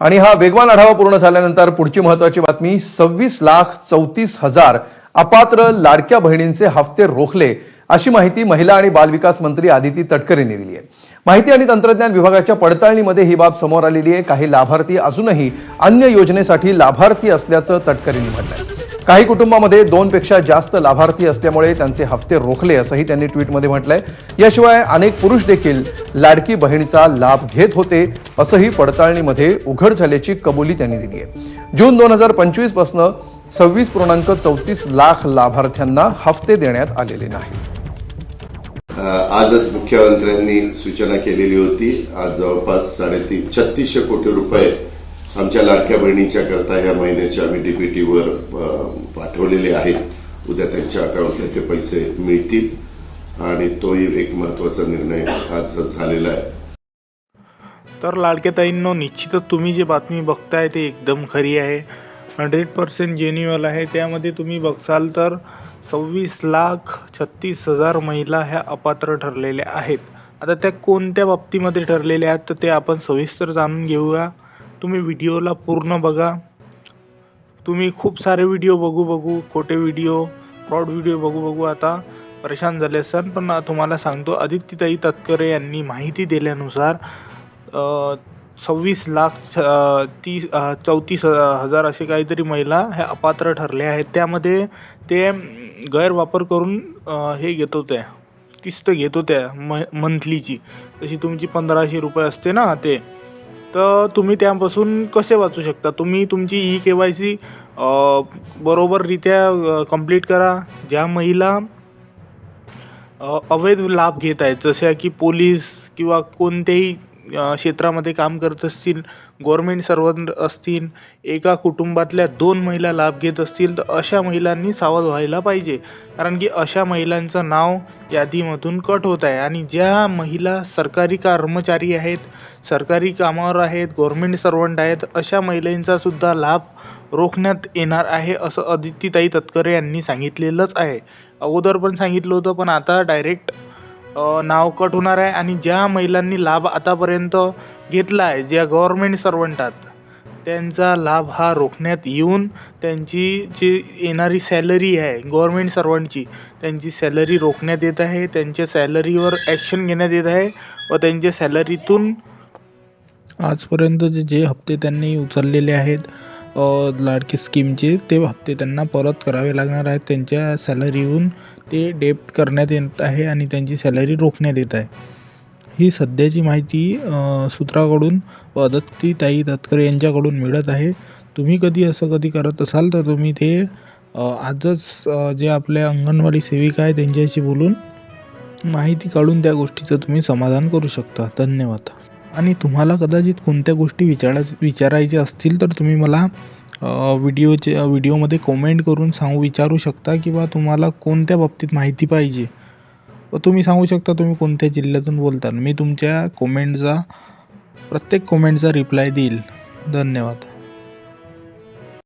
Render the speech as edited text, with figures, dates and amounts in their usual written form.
आणि हा वेगवान आढावा पूर्ण झाल्यानंतर पुढची महत्त्वाची बातमी 26,34,000 अपात्र लाडक्या बहिणींचे हप्ते रोखले अशी माहिती महिला आणि बालविकास मंत्री आदिती तटकरेंनी दिली आहे। माहिती आणि तंत्रज्ञान विभागाच्या पडताळणीमध्ये ही बाब समोर आलेली आहे। काही लाभार्थी अजूनही अन्य योजनेसाठी लाभार्थी असल्याचं तटकरेंनी म्हटलंय। काही कुटुंबांमध्ये 2 पेक्षा जास्त लाभार्थी असल्यामुळे त्यांचे हप्ते रोखले असंही त्यांनी ट्विटमध्ये म्हटलंय। याशिवाय अनेक पुरुष देखील लाडकी बहिणीचा लाभ घेत होते असंही पडताळणीमध्ये उघड झाल्याची कबुली त्यांनी दिली आहे। जून 2025 पासून 26.34 लाख लाभार्थ्यांना हप्ते देण्यात आलेले नाहीत। आजच मुख्यमंत्र्यांनी सूचना केलेली होती। आज जवळपास 3600 कोटी रुपये आमच्या लाडक्या बहिणींच्या करता ह्या महिन्याच्या आम्ही डीबीटीवर पाठवलेले आहेत। उद्या त्यांच्या अकाउंटला ते पैसे मिळतील आणि तोही एक महत्त्वाचा निर्णय आज झालेला आहे। तर लाडक्या ताईंनो, निश्चितच तुम्ही जी बातमी बघताय ते एकदम खरी आहे, 100% जेन्युअल आहे। त्यामध्ये तुम्ही बघसाल तर 26,36,000 महिला ह्या अपात्र ठरलेल्या आहेत। आता त्या कोणत्या बाबतीमध्ये ठरलेल्या आहेत तर ते आपण सविस्तर जाणून घेऊया। तुम्ही व्हिडिओला पूर्ण बघा। तुम्ही खूप सारे व्हिडिओ बघू खोटे व्हिडिओ, फ्रॉड व्हिडिओ बघू आता परेशान झाले असाल, पण तुम्हाला सांगतो आदित्यताई तटकरे यांनी माहिती दिल्यानुसार 26,34,000 असे काहीतरी महिला ह्या अपात्र ठरल्या आहेत। त्यामध्ये ते गैरवापर करून हे घेत होत्या, किस्त घेत होत्या मंथलीची, जशी तुमची 1500 रुपये असते ना ते। तर तुम्ही त्यापासून कसे वाचू शकता? तुम्ही तुमची KYC बरोबररित्या कंप्लीट करा। ज्या महिला अवैध लाभ घेत आहेत, जशा की पोलीस किंवा कोणत्याही क्षेत्रामध्ये काम करत असतील, गव्हर्नमेंट सर्वंट असतील, एका कुटुंबातल्या 2 महिला लाभ घेत असतील, तर अशा महिलांनी सावध व्हायला पाहिजे। कारण की अशा महिलांचं नाव यादीमधून कट होत आहे। आणि ज्या महिला सरकारी कर्मचारी आहेत, सरकारी कामावर आहेत, गव्हर्नमेंट सर्वंट आहेत, अशा महिलांचा सुद्धा लाभ रोखण्यात येणार आहे असं आदित्यताई तटकरे यांनी सांगितलेलंच आहे। अगोदर पण सांगितलं होतं, पण आता डायरेक्ट नाव कट होणार आहे। आणि ज्या महिलांनी लाभ आतापर्यंत घेतला आहे, ज्या गव्हर्नमेंट सर्वंटात, त्यांचा लाभ हा रोखण्यात येऊन त्यांची जी येणारी सॅलरी आहे गव्हर्नमेंट सर्वंटची, त्यांची सॅलरी रोखण्यात येत आहे। त्यांच्या सॅलरीवर ॲक्शन घेण्यात येत आहे व त्यांच्या सॅलरीतून आजपर्यंत जे हप्ते त्यांनी उचललेले आहेत लाडकी स्कीमचे, ते हप्ते त्यांना परत करावे लागणार आहेत। त्यांच्या सॅलरीहून ते डेबिट करण्यात येत आहे आणि त्यांची सॅलरी रोखण्यात येत आहे। ही सध्याची माहिती सूत्राकडून व आदित्यताई तटकरे यांच्याकडून मिळत आहे। तुम्ही कधी करत असाल तर तुम्ही ते आजच जे आपल्या अंगणवाडी सेविका आहे त्यांच्याशी बोलून माहिती काढून त्या गोष्टीचं तुम्ही समाधान करू शकता। धन्यवाद। आणि तुम्हाला कदाचित कोणत्या गोष्टी विचारायच्या असतील तर तुम्ही मला व्हिडिओमध्ये कमेंट करून विचारू शकता, किंवा तुम्हाला कोणत्या बाबतीत माहिती पाहिजे व तुम्ही सांगू शकता तुम्ही कोणत्या जिल्ह्यातून बोलता। मी तुमच्या प्रत्येक कमेंटचा रिप्लाय देईल। धन्यवाद।